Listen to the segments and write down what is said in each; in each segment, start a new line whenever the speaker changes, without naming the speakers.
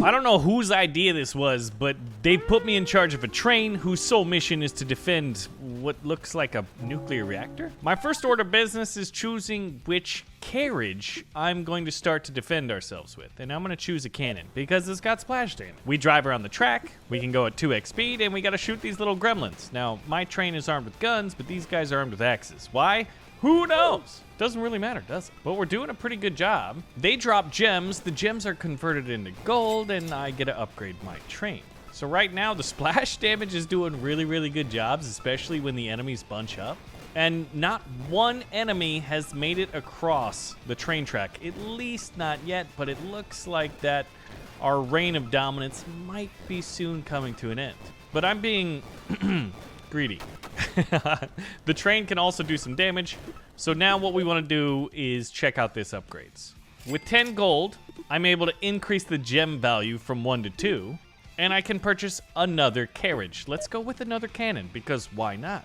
I don't know whose idea this was, but they put me in charge of a train whose sole mission is to defend what looks like a nuclear reactor. My first order of business is choosing which carriage I'm going to start to defend ourselves with. And I'm going to choose a cannon because it's got splash damage. We drive around the track, we can go at 2x speed, and we got to shoot these little gremlins. Now, my train is armed with guns, but these guys are armed with axes. Why? Who knows? Doesn't really matter, does it? But we're doing a pretty good job. They drop gems. The gems are converted into gold, and I get to upgrade my train. So right now, the splash damage is doing really, really good jobs, especially when the enemies bunch up. And not one enemy has made it across the train track, at least not yet, but it looks like that our reign of dominance might be soon coming to an end. But I'm being greedy. The train can also do some damage. So now what we want to do is check out this upgrades. With 10 gold, I'm able to increase the gem value from 1 to 2, and I can purchase another carriage. Let's go with another cannon, because why not?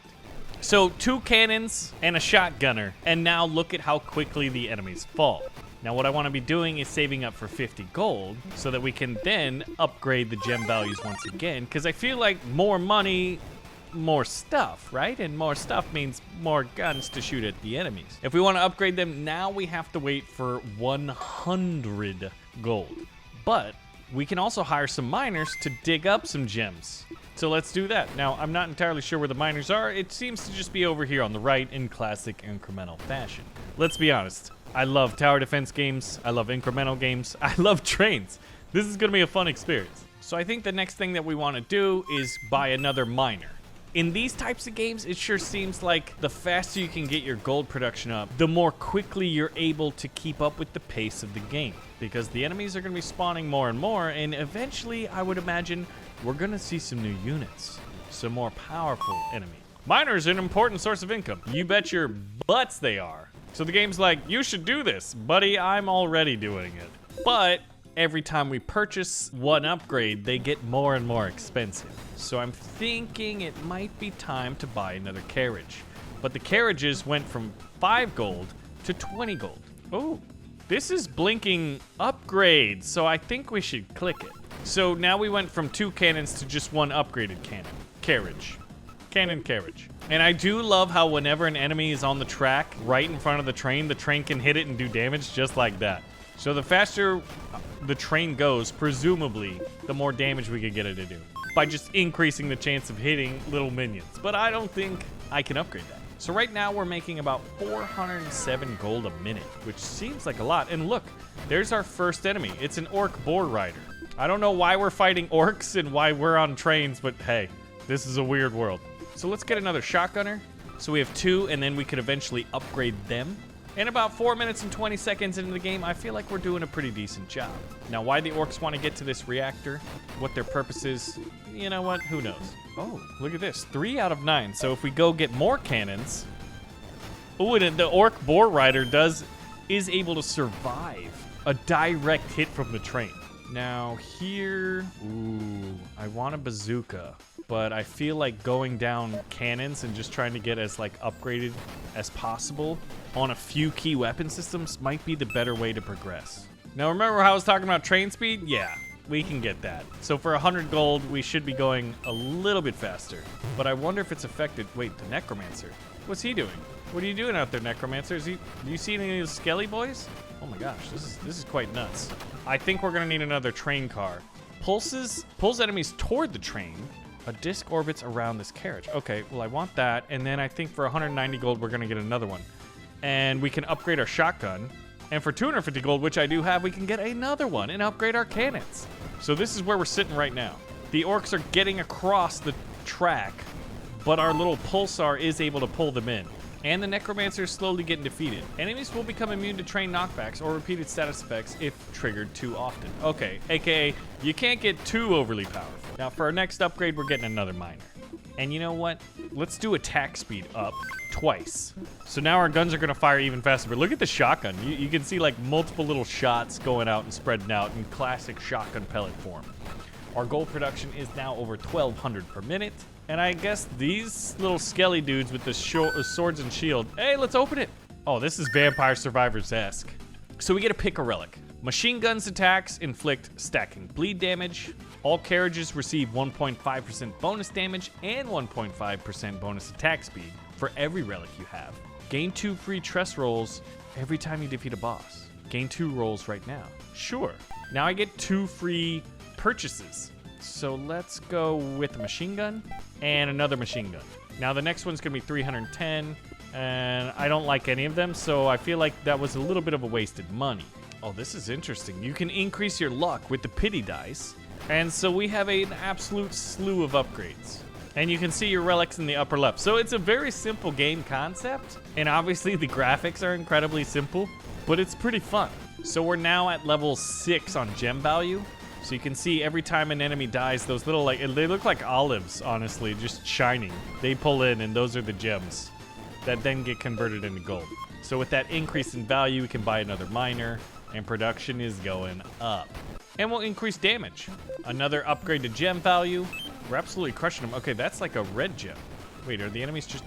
So 2 cannons and a shotgunner, and now look at how quickly the enemies fall. Now what I want to be doing is saving up for 50 gold so that we can then upgrade the gem values once again, because I feel like more money, more stuff, right? And more stuff means more guns to shoot at the enemies. If we want to upgrade them, now we have to wait for 100 gold. But we can also hire some miners to dig up some gems. So let's do that. Now, I'm not entirely sure where the miners are. It seems to just be over here on the right in classic incremental fashion. Let's be honest. I love tower defense games. I love incremental games. I love trains. This is going to be a fun experience. So I think the next thing that we want to do is buy another miner. In these types of games, it sure seems like the faster you can get your gold production up, the more quickly you're able to keep up with the pace of the game. Because the enemies are going to be spawning more and more, and eventually, I would imagine, we're going to see some new units. Some more powerful enemies. Miners are an important source of income. You bet your butts they are. So the game's like, you should do this. Buddy, I'm already doing it. But every time we purchase one upgrade, they get more and more expensive. So I'm thinking it might be time to buy another carriage. But the carriages went from 5 gold to 20 gold. Oh, this is blinking upgrade, so I think we should click it. So now we went from 2 cannons to just 1 upgraded cannon. Carriage. Cannon carriage. And I do love how whenever an enemy is on the track right in front of the train can hit it and do damage just like that. So the faster the train goes, presumably, the more damage we could get it to do by just increasing the chance of hitting little minions. But I don't think I can upgrade that. So right now we're making about 407 gold a minute, which seems like a lot. And look, there's our first enemy. It's an orc boar rider. I don't know why we're fighting orcs and why we're on trains, but hey, this is a weird world. So let's get another shotgunner. So we have 2, and then we could eventually upgrade them. In about 4 minutes and 20 seconds into the game, I feel like we're doing a pretty decent job. Now, why the orcs want to get to this reactor, what their purpose is, you know what? Who knows? Oh, look at this. 3 out of 9. So if we go get more cannons... Oh, and the orc boar rider is able to survive a direct hit from the train. Now, here... Ooh, I want a bazooka. But I feel like going down cannons and just trying to get as upgraded as possible on a few key weapon systems might be the better way to progress. Now remember how I was talking about train speed? Yeah, we can get that. So for 100 gold, we should be going a little bit faster. But I wonder if it's affected. Wait, the necromancer. What's he doing? What are you doing out there, necromancer? Do you see any of those skelly boys? Oh my gosh, this is quite nuts. I think we're gonna need another train car. Pulls enemies toward the train. A disc orbits around this carriage. Okay, well, I want that. And then I think for 190 gold, we're going to get another one. And we can upgrade our shotgun. And for 250 gold, which I do have, we can get another one and upgrade our cannons. So this is where we're sitting right now. The orcs are getting across the track, but our little pulsar is able to pull them in. And the necromancer is slowly getting defeated. Enemies will become immune to train knockbacks or repeated status effects if triggered too often. Okay, aka you can't get too overly powerful. Now for our next upgrade, we're getting another miner. And you know what? Let's do attack speed up twice. So now our guns are gonna fire even faster. But look at the shotgun. You can see multiple little shots going out and spreading out in classic shotgun pellet form. Our gold production is now over 1,200 per minute. And I guess these little skelly dudes with the swords and shield. Hey, let's open it. Oh, this is Vampire Survivors-esque. So we get to pick a relic. Machine guns attacks inflict stacking bleed damage. All carriages receive 1.5% bonus damage and 1.5% bonus attack speed for every relic you have. Gain 2 free trust rolls every time you defeat a boss. Gain 2 rolls right now. Sure. Now I get 2 free purchases. So let's go with a machine gun and another machine gun. Now the next one's gonna be 310, and I don't like any of them, so I feel like that was a little bit of a wasted money. Oh, this is interesting. You can increase your luck with the pity dice, and so we have an absolute slew of upgrades. And you can see your relics in the upper left. So it's a very simple game concept, and obviously the graphics are incredibly simple, but it's pretty fun. So we're now at level 6 on gem value. So you can see every time an enemy dies, those little, like, they look like olives, honestly, just shining. They pull in, and those are the gems that then get converted into gold. So with that increase in value, we can buy another miner, and production is going up. And we'll increase damage. Another upgrade to gem value. We're absolutely crushing them. Okay, that's like a red gem. Wait, are the enemies just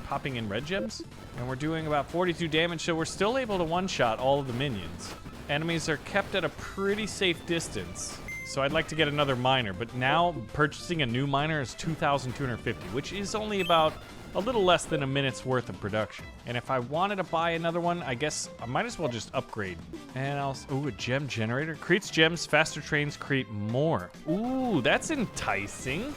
popping in red gems? And we're doing about 42 damage, so we're still able to one-shot all of the minions. Enemies are kept at a pretty safe distance. So I'd like to get another miner, but now purchasing a new miner is 2,250, which is only about a little less than a minute's worth of production. And if I wanted to buy another one, I guess I might as well just upgrade. And ooh, a gem generator. Creates gems, faster trains create more. Ooh, that's enticing.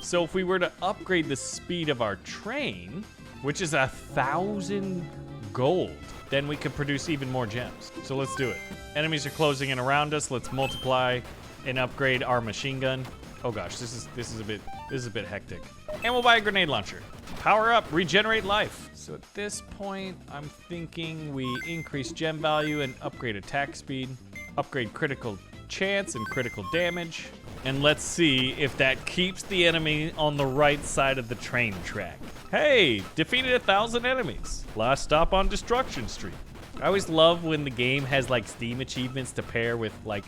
So if we were to upgrade the speed of our train, which is 1,000 gold, then we could produce even more gems. So let's do it. Enemies are closing in around us. Let's multiply and upgrade our machine gun. Oh gosh, this is a bit hectic. And we'll buy a grenade launcher. Power up, regenerate life. So at this point, I'm thinking we increase gem value and upgrade attack speed, upgrade critical chance and critical damage. And let's see if that keeps the enemy on the right side of the train track. Hey, defeated 1,000 enemies. Last stop on Destruction Street. I always love when the game has like Steam achievements to pair with like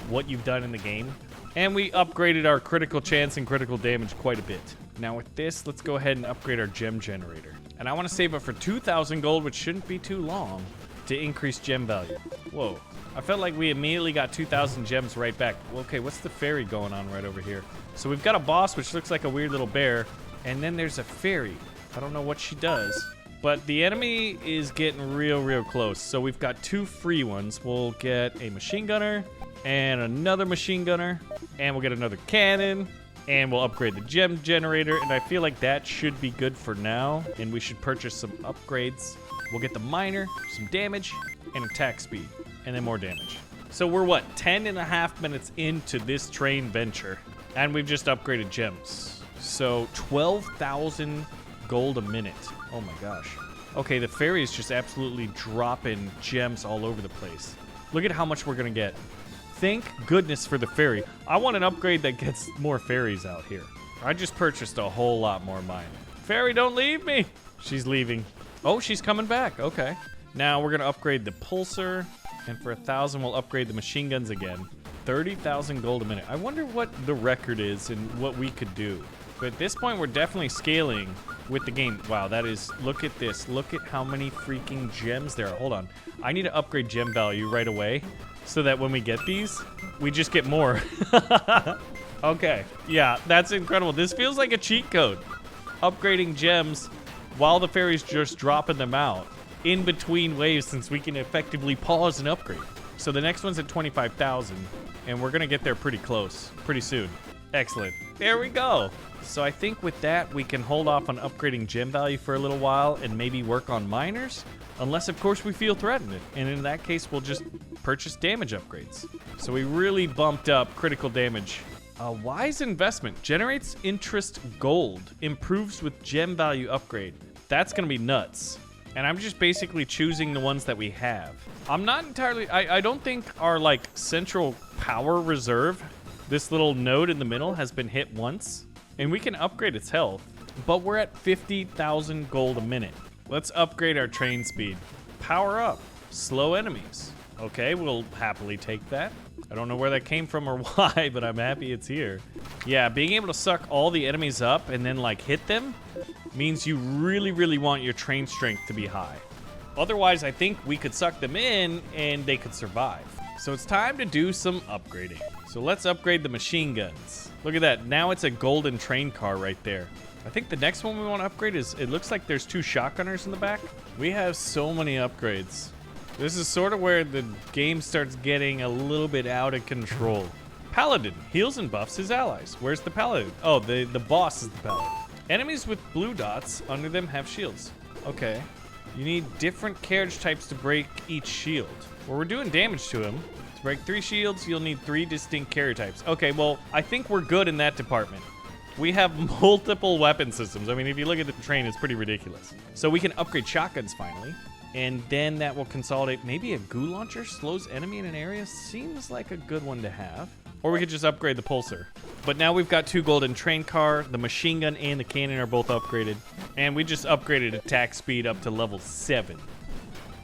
what you've done in the game. And we upgraded our critical chance and critical damage quite a bit. Now with this, let's go ahead and upgrade our gem generator. And I want to save up for 2,000 gold, which shouldn't be too long, to increase gem value. Whoa, I felt like we immediately got 2,000 gems right back. Okay, what's the fairy going on right over here? So we've got a boss, which looks like a weird little bear, and then there's a fairy. I don't know what she does, but the enemy is getting real close. So we've got 2 free ones. We'll get a machine gunner and another machine gunner, and we'll get another cannon, and we'll upgrade the gem generator, and I feel like that should be good for now, and we should purchase some upgrades. We'll get the miner, some damage, and attack speed, and then more damage. So we're what, 10.5 minutes into this train venture, and we've just upgraded gems. So 12,000 gold a minute. Oh my gosh. Okay, the fairy is just absolutely dropping gems all over the place. Look at how much we're gonna get. Thank goodness for the fairy. I want an upgrade that gets more fairies out here. I just purchased a whole lot more mine. Fairy, don't leave me. She's leaving. Oh, she's coming back. Okay. Now we're gonna upgrade the pulsar, and for 1,000 we'll upgrade the machine guns again. 30,000 gold a minute. I wonder what the record is and what we could do. But at this point, we're definitely scaling with the game. Wow, that is, look at this. Look at how many freaking gems there are. Hold on. I need to upgrade gem value right away so that when we get these, we just get more. Okay, yeah, that's incredible. This feels like a cheat code. Upgrading gems while the fairy's just dropping them out in between waves, since we can effectively pause and upgrade. So the next one's at 25,000, and we're gonna get there pretty close, pretty soon. Excellent. There we go. So I think with that, we can hold off on upgrading gem value for a little while and maybe work on miners, unless of course we feel threatened. And in that case, we'll just purchase damage upgrades. So we really bumped up critical damage. A wise investment. Generates interest gold. Improves with gem value upgrade. That's gonna be nuts. And I'm just basically choosing the ones that we have. I'm not entirely, I don't think our like central power reserve, this little node in the middle, has been hit once. And we can upgrade its health, but we're at 50,000 gold a minute. Let's upgrade our train speed. Power up, slow enemies. Okay, we'll happily take that. I don't know where that came from or why, but I'm happy it's here. Yeah, being able to suck all the enemies up and then like hit them means you really want your train strength to be high. Otherwise, I think we could suck them in and they could survive. So it's time to do some upgrading. So let's upgrade the machine guns. Look at that. Now it's a golden train car right there. I think the next one we want to upgrade is, it looks like there's 2 shotgunners in the back. We have so many upgrades. This is sort of where the game starts getting a little bit out of control. Paladin heals and buffs his allies. Where's the paladin? Oh, the boss is the paladin. Enemies with blue dots under them have shields. Okay. You need different carriage types to break each shield. Well, we're doing damage to him. To break 3 shields, you'll need 3 distinct carrier types. Okay, well, I think we're good in that department. We have multiple weapon systems. I mean, if you look at the train, it's pretty ridiculous. So we can upgrade shotguns finally, and then that will consolidate. Maybe a goo launcher slows enemy in an area. Seems like a good one to have. Or we could just upgrade the pulsar. But now we've got 2 golden train car, the machine gun and the cannon are both upgraded. And we just upgraded attack speed up to level 7.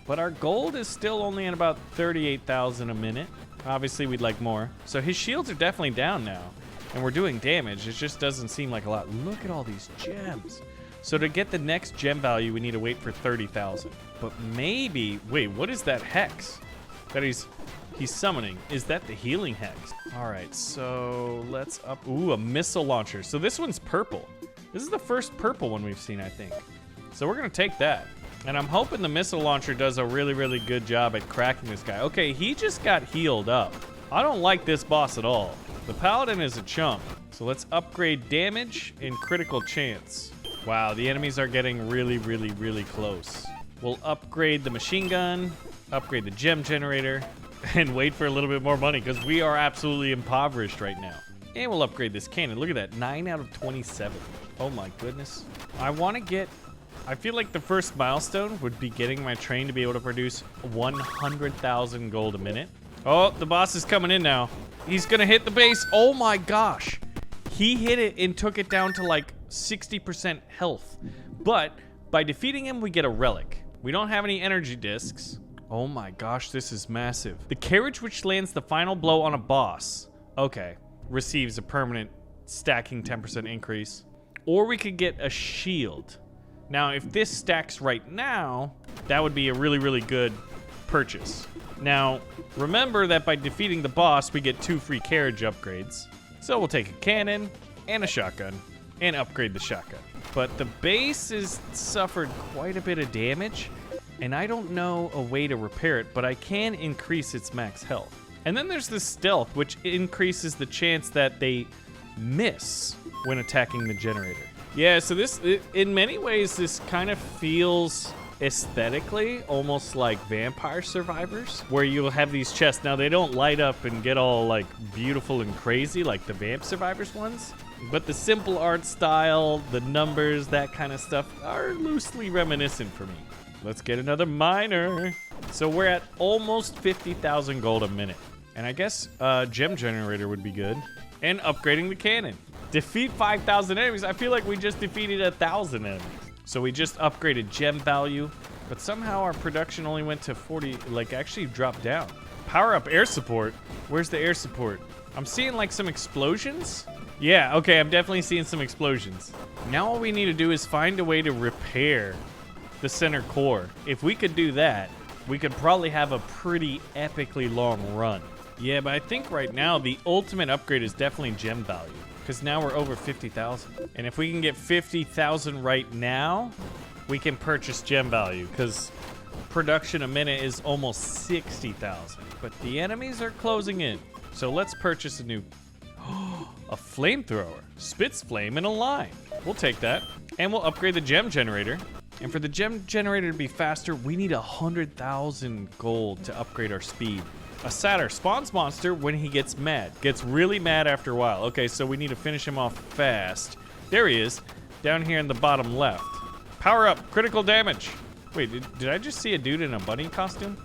But our gold is still only at about 38,000 a minute. Obviously, we'd like more. So his shields are definitely down now. And we're doing damage. It just doesn't seem like a lot. Look at all these gems. So to get the next gem value, we need to wait for 30,000. But maybe, wait, what is that hex that he's summoning? Is that the healing hex? All right, so let's up. Ooh, a missile launcher. So this one's purple. This is the first purple one we've seen, I think. So we're gonna take that. And I'm hoping the missile launcher does a really, really good job at cracking this guy. Okay, he just got healed up. I don't like this boss at all. The paladin is a chump. So let's upgrade damage and critical chance. Wow, the enemies are getting really, really, really close. We'll upgrade the machine gun, upgrade the gem generator, and wait for a little bit more money because we are absolutely impoverished right now. And we'll upgrade this cannon. Look at that, 9 out of 27. Oh my goodness. I feel like the first milestone would be getting my train to be able to produce 100,000 gold a minute. Oh, the boss is coming in now. He's gonna hit the base. Oh my gosh. He hit it and took it down to like 60% health. But by defeating him, we get a relic. We don't have any energy discs. Oh my gosh, this is massive. The carriage which lands the final blow on a boss, okay, receives a permanent stacking 10% increase. Or we could get a shield. Now, if this stacks right now, that would be a really, really good purchase. Now, remember that by defeating the boss, we get 2 free carriage upgrades. So we'll take a cannon and a shotgun and upgrade the shotgun. But the base has suffered quite a bit of damage, and I don't know a way to repair it, but I can increase its max health. And then there's the stealth, which increases the chance that they miss when attacking the generator. Yeah, so this, in many ways, this kind of feels aesthetically almost like Vampire Survivors, where you'll have these chests. Now, they don't light up and get all like beautiful and crazy like the Vamp Survivors ones, but the simple art style, the numbers, that kind of stuff are loosely reminiscent for me. Let's get another miner. So we're at almost 50,000 gold a minute. And I guess gem generator would be good. And upgrading the cannon. Defeat 5,000 enemies. I feel like we just defeated 1,000 enemies. So we just upgraded gem value, but somehow our production only went to 40, like actually dropped down. Power up air support. Where's the air support? I'm seeing like some explosions. Yeah, okay, I'm definitely seeing some explosions. Now all we need to do is find a way to repair the center core. If we could do that, we could probably have a pretty epically long run. Yeah, but I think right now the ultimate upgrade is definitely gem value, because now we're over 50,000. And if we can get 50,000 right now, we can purchase gem value, because production a minute is almost 60,000. But the enemies are closing in. So let's purchase a new, a flamethrower. Spits flame in a line. We'll take that. And we'll upgrade the gem generator. And for the gem generator to be faster, we need 100,000 gold to upgrade our speed. A satyr spawns monster when he gets mad. Gets really mad after a while. Okay, so we need to finish him off fast. There he is, down here in the bottom left. Power up, critical damage. Wait, did I just see a dude in a bunny costume?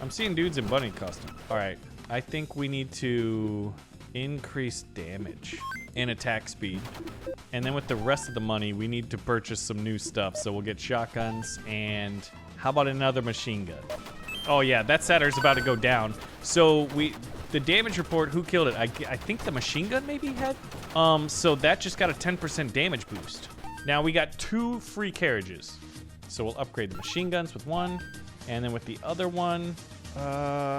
I'm seeing dudes in bunny costume. All right, I think we need to increase damage and attack speed. And then with the rest of the money, we need to purchase some new stuff. So we'll get shotguns and how about another machine gun? Oh yeah, that satyr's about to go down. So the damage report, who killed it? I think the machine gun maybe had? So that just got a 10% damage boost. Now we got 2 free carriages. So we'll upgrade the machine guns with one, and then with the other one,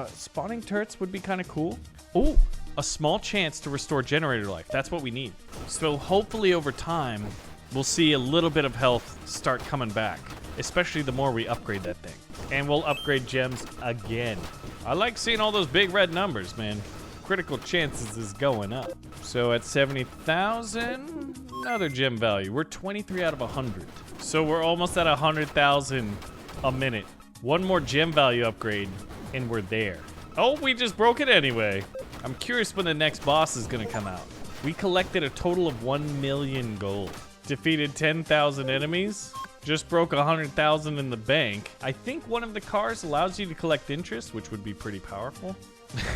Spawning turrets would be kind of cool. Oh, a small chance to restore generator life. That's what we need. So hopefully over time, we'll see a little bit of health start coming back, especially the more we upgrade that thing. And we'll upgrade gems again. I like seeing all those big red numbers, man. Critical chances is going up. So at 70,000, another gem value. We're 23 out of 100. So we're almost at 100,000 a minute. One more gem value upgrade, and we're there. Oh, we just broke it anyway. I'm curious when the next boss is gonna come out. We collected a total of 1 million gold. Defeated 10,000 enemies. Just broke 100,000 in the bank. I think one of the cars allows you to collect interest, which would be pretty powerful.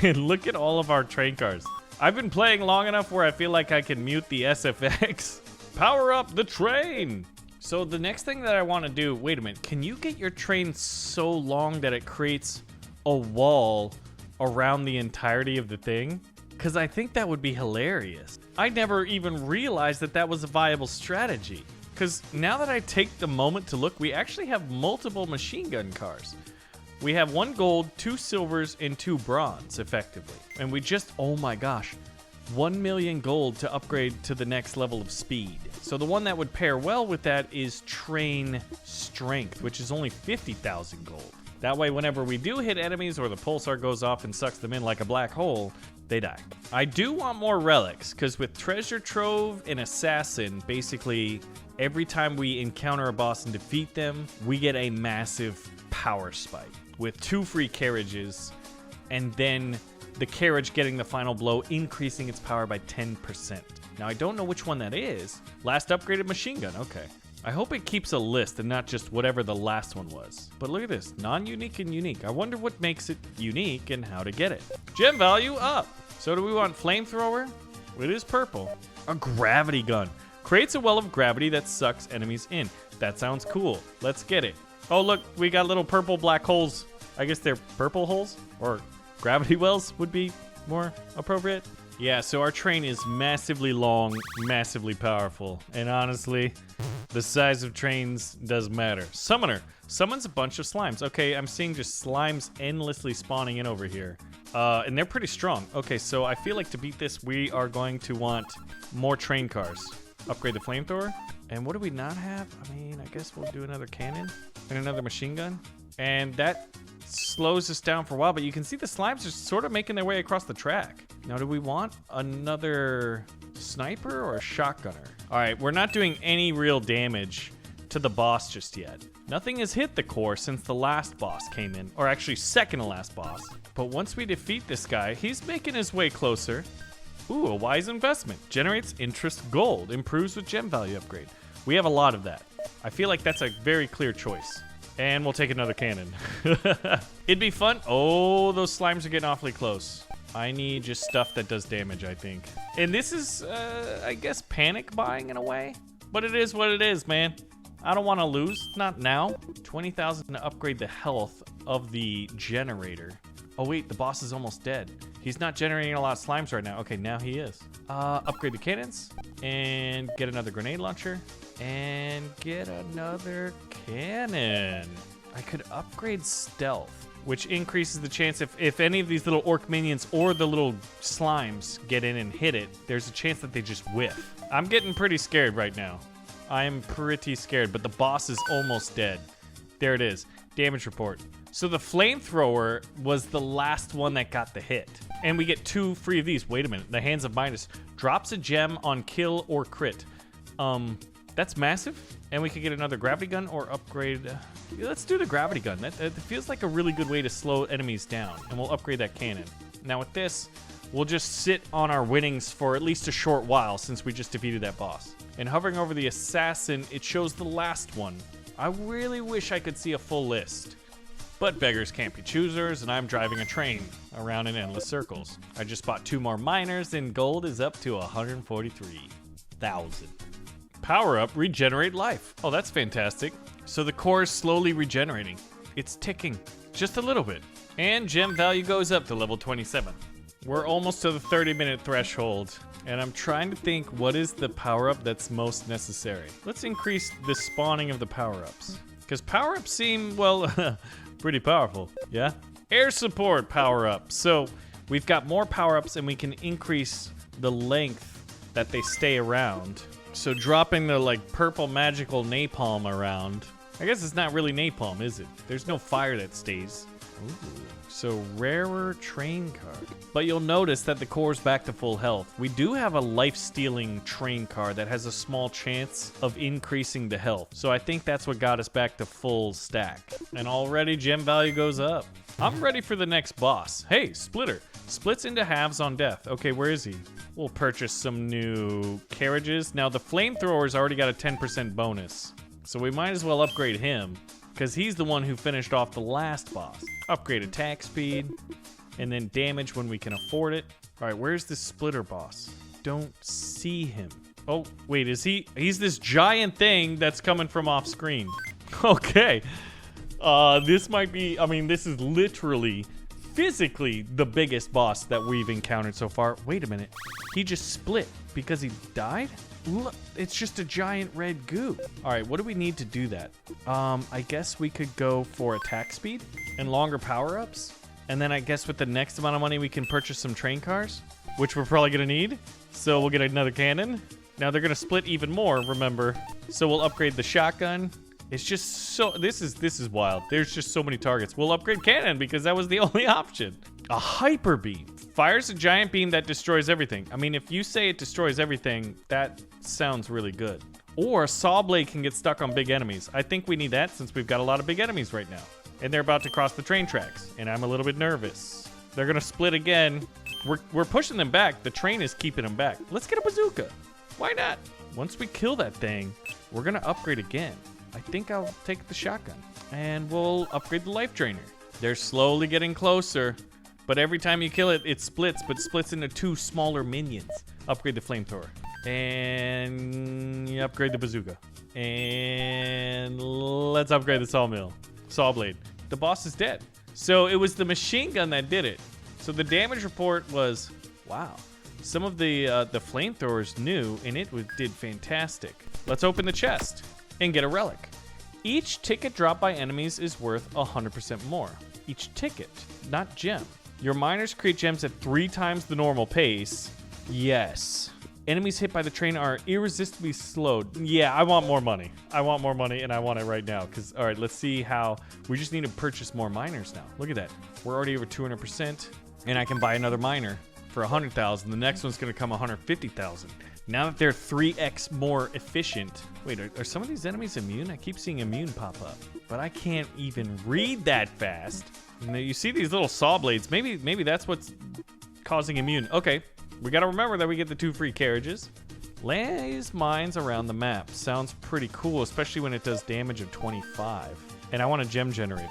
And look at all of our train cars. I've been playing long enough where I feel like I can mute the SFX. Power up the train. So the next thing that I want to do, wait a minute, can you get your train so long that it creates a wall around the entirety of the thing? Because I think that would be hilarious. I never even realized that that was a viable strategy. Because now that I take the moment to look, we actually have multiple machine gun cars. We have 1 gold, 2 silvers, and 2 bronze, effectively. And we just, oh my gosh, 1 million gold to upgrade to the next level of speed. So the one that would pair well with that is train strength, which is only 50,000 gold. That way, whenever we do hit enemies or the pulsar goes off and sucks them in like a black hole, they die. I do want more relics, because with treasure trove and assassin, basically every time we encounter a boss and defeat them, we get a massive power spike with 2 free carriages, and then the carriage getting the final blow, increasing its power by 10%. Now, I don't know which one that is. Last upgraded machine gun, okay. I hope it keeps a list and not just whatever the last one was. But look at this, non-unique and unique. I wonder what makes it unique and how to get it. Gem value up. So do we want flamethrower? It is purple. A gravity gun. Creates a well of gravity that sucks enemies in. That sounds cool. Let's get it. Oh, look, we got little purple black holes. I guess they're purple holes? Or gravity wells would be more appropriate. Yeah, so our train is massively long, massively powerful. And honestly, the size of trains does matter. Summoner. Summons a bunch of slimes. Okay, I'm seeing just slimes endlessly spawning in over here. And they're pretty strong. Okay, so I feel like to beat this, we are going to want more train cars. Upgrade the flamethrower. And what do we not have? I mean, I guess we'll do another cannon and another machine gun. And that slows us down for a while, but you can see the slimes are sort of making their way across the track. Now, do we want another sniper or a shotgunner? All right, we're not doing any real damage to the boss just yet. Nothing has hit the core since the last boss came in, or actually second to last boss. But once we defeat this guy, he's making his way closer. Ooh, a wise investment. Generates interest gold. Improves with gem value upgrade. We have a lot of that. I feel like that's a very clear choice. And we'll take another cannon. It'd be fun. Oh, those slimes are getting awfully close. I need just stuff that does damage, I think. And this is, I guess, panic buying in a way. But it is what it is, man. I don't want to lose. Not now. 20,000 to upgrade the health of the generator. Oh, wait. The boss is almost dead. He's not generating a lot of slimes right now. Okay, now he is. Upgrade the cannons. And get another grenade launcher. And get another cannon. I could upgrade stealth, which increases the chance if any of these little orc minions or the little slimes get in and hit it, there's a chance that they just whiff. I'm getting pretty scared right now. I am pretty scared, but the boss is almost dead. There it is. Damage report. So the flamethrower was the last one that got the hit. And we get 2 free of these. Wait a minute. The Hands of Midas drops a gem on kill or crit. That's massive. And we could get another gravity gun or upgrade. Let's do the gravity gun. That feels like a really good way to slow enemies down. And we'll upgrade that cannon. Now with this, we'll just sit on our winnings for at least a short while since we just defeated that boss. And hovering over the assassin, it shows the last one. I really wish I could see a full list. But beggars can't be choosers, and I'm driving a train around in endless circles. I just bought 2 more miners, and gold is up to 143,000. Power up, regenerate life. Oh, that's fantastic. So the core is slowly regenerating. It's ticking, just a little bit. And gem value goes up to level 27. We're almost to the 30-minute threshold, and I'm trying to think what is the power-up that's most necessary. Let's increase the spawning of the power-ups. Because power-ups seem, well, pretty powerful, yeah? Air support power-up. So we've got more power-ups and we can increase the length that they stay around. So dropping the like purple magical napalm around. I guess it's not really napalm, is it? There's no fire that stays. Ooh. So rarer train card. But you'll notice that the core's back to full health. We do have a life-stealing train card that has a small chance of increasing the health. So I think that's what got us back to full stack. And already gem value goes up. I'm ready for the next boss. Hey, Splitter. Splits into halves on death. Okay, where is he? We'll purchase some new carriages. Now, the flamethrower's already got a 10% bonus. So we might as well upgrade him, because he's the one who finished off the last boss. Upgrade attack speed, and then damage when we can afford it. All right, where's this Splitter boss? Don't see him. Oh, wait, is he? He's this giant thing that's coming from off screen. Okay. This might be, I mean, this is literally, physically, the biggest boss that we've encountered so far. Wait a minute. He just split because he died? Look, it's just a giant red goo. All right, what do we need to do that? I guess we could go for attack speed and longer power-ups. And then I guess with the next amount of money, we can purchase some train cars, which we're probably gonna need. So we'll get another cannon. Now they're gonna split even more, remember. So we'll upgrade the shotgun. It's just so, this is wild. There's just so many targets. We'll upgrade cannon because that was the only option. A hyperbeam. Fires a giant beam that destroys everything. I mean, if you say it destroys everything, that sounds really good. Or a saw blade can get stuck on big enemies. I think we need that since we've got a lot of big enemies right now. And they're about to cross the train tracks, and I'm a little bit nervous. They're gonna split again. We're pushing them back. The train is keeping them back. Let's get a bazooka. Why not? Once we kill that thing, we're gonna upgrade again. I think I'll take the shotgun, and we'll upgrade the life drainer. They're slowly getting closer, but every time you kill it, it splits, but splits into 2 smaller minions. Upgrade the flamethrower, and you upgrade the bazooka, and let's upgrade the sawmill, saw blade. The boss is dead. So it was the machine gun that did it. So the damage report was, wow. Some of the flamethrowers new, and it did fantastic. Let's open the chest and get a relic. Each ticket dropped by enemies is worth 100% more. Each ticket, not gem. Your miners create gems at 3 times the normal pace. Yes. Enemies hit by the train are irresistibly slowed. Yeah, I want more money. I want more money, and I want it right now. Because, all right, let's see how... We just need to purchase more miners now. Look at that. We're already over 200%, and I can buy another miner for 100,000. The next one's going to come 150,000. Now that they're 3x more efficient. Wait, are some of these enemies immune? I keep seeing immune pop up, but I can't even read that fast. You see these little saw blades. Maybe that's what's causing immune. Okay, we got to remember that we get the 2 free carriages. Lays mines around the map. Sounds pretty cool, especially when it does damage of 25. And I want a gem generator.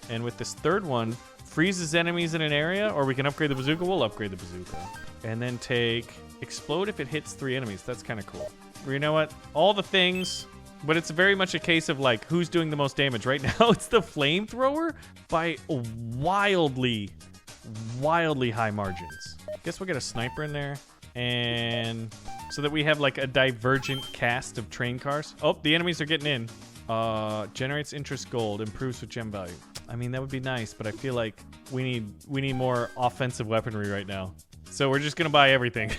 And with this third one, freezes enemies in an area, or we can upgrade the bazooka. We'll upgrade the bazooka. And then take... Explode if it hits 3 enemies. That's kind of cool. You know what? All the things, but it's very much a case of like who's doing the most damage. Right now, it's the flamethrower by wildly high margins. Guess we'll get a sniper in there, and so that we have like a divergent cast of train cars. Oh, the enemies are getting in. Generates interest gold, improves with gem value. I mean, that would be nice, but I feel like we need more offensive weaponry right now. So we're just gonna buy everything.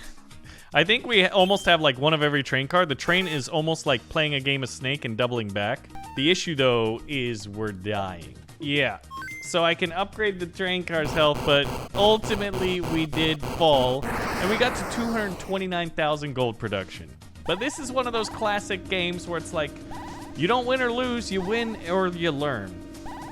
I think we almost have like one of every train car. The train is almost like playing a game of Snake and doubling back. The issue though is we're dying. Yeah, so I can upgrade the train car's health, but ultimately we did fall, and we got to 229,000 gold production. But this is one of those classic games where it's like, you don't win or lose, you win or you learn.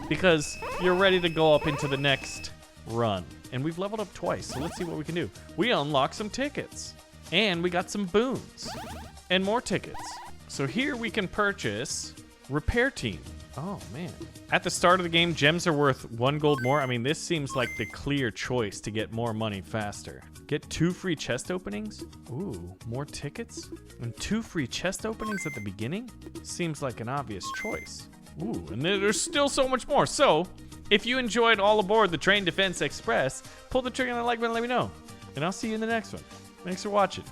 Because you're ready to go up into the next run. And we've leveled up twice, so let's see what we can do. We unlocked some tickets. And we got some boons. And more tickets. So here we can purchase Repair Team. Oh, man. At the start of the game, gems are worth 1 gold more. I mean, this seems like the clear choice to get more money faster. Get 2 free chest openings? Ooh, more tickets? And 2 free chest openings at the beginning? Seems like an obvious choice. Ooh, and there's still so much more. So, if you enjoyed all aboard the Train Defense Express, pull the trigger on the like button and let me know. And I'll see you in the next one. Thanks for watching.